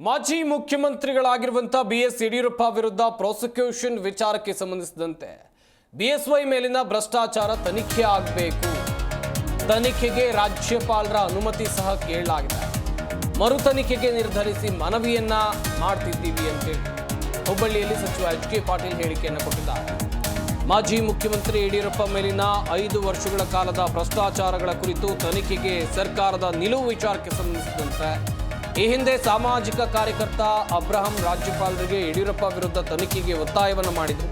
ಮಾಜಿ ಮುಖ್ಯಮಂತ್ರಿಗಳಾಗಿರುವಂತ ಬಿಎಸ್ ಯಡಿಯೂರಪ್ಪ ವಿರುದ್ಧ ಪ್ರಾಸಿಕ್ಯೂಷನ್ ವಿಚಾರಕ್ಕೆ ಸಂಬಂಧಿಸಿದಂತೆ ಬಿಎಸ್ವೈ ಮೇಲಿನ ಭ್ರಷ್ಟಾಚಾರ ತನಿಖೆ ಆಗಬೇಕು. ತನಿಖೆಗೆ ರಾಜ್ಯಪಾಲರ ಅನುಮತಿ ಸಹ ಕೇಳಲಾಗಿದೆ. ಮರು ತನಿಖೆಗೆ ನಿರ್ಧರಿಸಿ ಮನವಿಯನ್ನ ಮಾಡ್ತಿದ್ದೀವಿ ಅಂತೇಳಿ ಹುಬ್ಬಳ್ಳಿಯಲ್ಲಿ ಸಚಿವ ಎಚ್.ಕೆ. ಪಾಟೀಲ್ ಹೇಳಿಕೆಯನ್ನು ಕೊಟ್ಟಿದ್ದಾರೆ. ಮಾಜಿ ಮುಖ್ಯಮಂತ್ರಿ ಯಡಿಯೂರಪ್ಪ ಮೇಲಿನ 5 ವರ್ಷಗಳ ಕಾಲದ ಭ್ರಷ್ಟಾಚಾರಗಳ ಕುರಿತು ತನಿಖೆಗೆ ಸರ್ಕಾರದ ನಿಲುವು ವಿಚಾರಕ್ಕೆ ಸಂಬಂಧಿಸಿದಂತೆ ಈ ಹಿಂದೆ ಸಾಮಾಜಿಕ ಕಾರ್ಯಕರ್ತ ಅಬ್ರಹಂ ರಾಜ್ಯಪಾಲರಿಗೆ ಯಡಿಯೂರಪ್ಪ ವಿರುದ್ಧ ತನಿಖೆಗೆ ಒತ್ತಾಯವನ್ನು ಮಾಡಿದರು.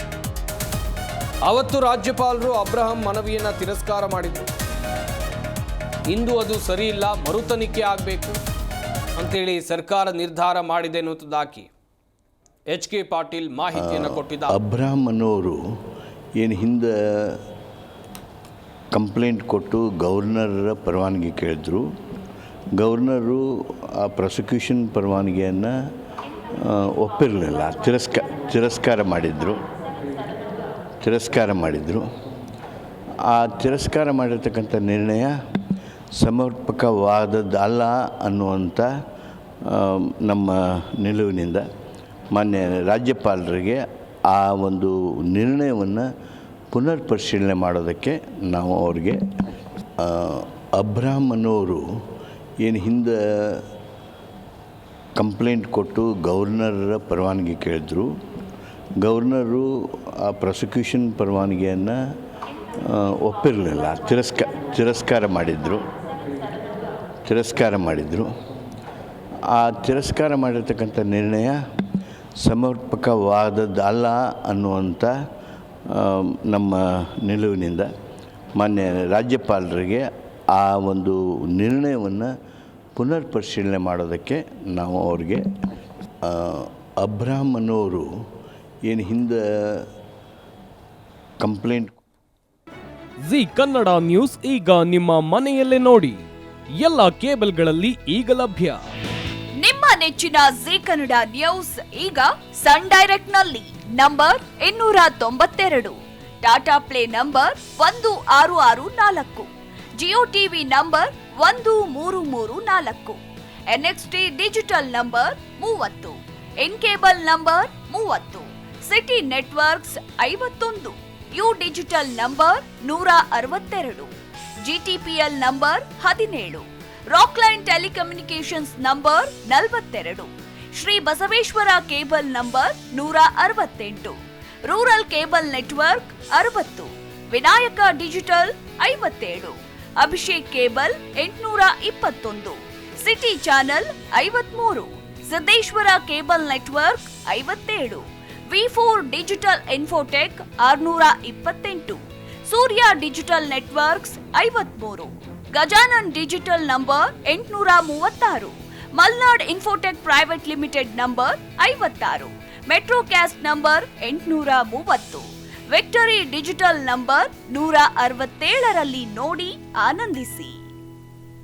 ಅವತ್ತು ರಾಜ್ಯಪಾಲರು ಅಬ್ರಹಂ ಮನವಿಯನ್ನು ತಿರಸ್ಕಾರ ಮಾಡಿದರು. ಇಂದು ಅದು ಸರಿ ಇಲ್ಲ, ಮರು ತನಿಖೆ ಆಗಬೇಕು ಅಂತೇಳಿ ಸರ್ಕಾರ ನಿರ್ಧಾರ ಮಾಡಿದೆ ಅನ್ನುವುದಾಗಿ ಎಚ್.ಕೆ. ಪಾಟೀಲ್ ಮಾಹಿತಿಯನ್ನು ಕೊಟ್ಟಿದ್ದಾರೆ. ಅಬ್ರಹಂ ಅನ್ನೋರು ಏನು ಹಿಂದೆ ಕಂಪ್ಲೇಂಟ್ ಕೊಟ್ಟು ಗವರ್ನರ್ ಪರವಾನಗಿ ಕೇಳಿದ್ರು. ಗವರ್ನರು ಆ ಪ್ರಾಸಿಕ್ಯೂಷನ್ ಪರವಾನಗಿಯನ್ನು ಒಪ್ಪಿರಲಿಲ್ಲ, ತಿರಸ್ಕಾರ ಮಾಡಿದರು. ಆ ತಿರಸ್ಕಾರ ಮಾಡಿರ್ತಕ್ಕಂಥ ನಿರ್ಣಯ ಸಮರ್ಪಕವಾದದ್ದಲ್ಲ ಅನ್ನುವಂಥ ನಮ್ಮ ನಿಲುವಿನಿಂದ ಮಾನ್ಯ ರಾಜ್ಯಪಾಲರಿಗೆ ಆ ಒಂದು ನಿರ್ಣಯವನ್ನು ಪುನರ್ ಪರಿಶೀಲನೆ ಮಾಡೋದಕ್ಕೆ ನಾವು ಅವ್ರಿಗೆ ಅಬ್ರಹಂ ಅನ್ನೋರು ಏನು ಹಿಂದೆ ಕಂಪ್ಲೇಂಟ್ ಕೊಟ್ಟು ಗವರ್ನರ್ ಪರವಾನಗಿ ಕೇಳಿದ್ರು. ಗವರ್ನರು ಆ ಪ್ರಾಸಿಕ್ಯೂಷನ್ ಪರವಾನಗಿಯನ್ನು ಒಪ್ಪಿರಲಿಲ್ಲ, ತಿರಸ್ಕಾರ ಮಾಡಿದರು. ಆ ತಿರಸ್ಕಾರ ಮಾಡಿರ್ತಕ್ಕಂಥ ನಿರ್ಣಯ ಸಮರ್ಪಕವಾದದ್ದಲ್ಲ ಅನ್ನುವಂಥ ನಮ್ಮ ನಿಲುವಿನಿಂದ ಮಾನ್ಯ ರಾಜ್ಯಪಾಲರಿಗೆ ಆ ಒಂದು ನಿರ್ಣಯವನ್ನು ಪುನರ್ ಪರಿಶೀಲನೆ ಮಾಡೋದಕ್ಕೆ ನಾವು ಅವ್ರಿಗೆ ಅಬ್ರಹಂ ಅನ್ನೋರು ಏನು ಹಿಂದೆ ಕಂಪ್ಲೇಂಟ್. ಜಿ ಕನ್ನಡ ನ್ಯೂಸ್ ಈಗ ನಿಮ್ಮ ಮನೆಯಲ್ಲೇ ನೋಡಿ. ಎಲ್ಲ ಕೇಬಲ್ಗಳಲ್ಲಿ ಈಗ ಲಭ್ಯ. ನಿಮ್ಮ ನೆಚ್ಚಿನ ಜಿ ಕನ್ನಡ ನ್ಯೂಸ್ ಈಗ ಸನ್ ಡೈರೆಕ್ಟ್ ನಲ್ಲಿ number 292, Tata Play number 1664, Jio TV number 1334, NXT Digital number 30, In Cable number 30, City Networks 51, U Digital number 162, GTPL number 17, Rockline Telecommunications number 42, Shri Basaveshwara Cable number 168, Rural Cable Network 60, Vinayaka Digital 57, Abhishek Cable 821, City Channel 53, Siddeshwara Cable Network 57, ವಿ4 Digital Infotech 628, Surya Digital Networks 53, Gajanan digital number 836, Malnad Infotech Private Limited number 56, Metrocast number 830, Victory Digital number 167ರಲ್ಲಿ ನೋಡಿ ಆನಂದಿಸಿ.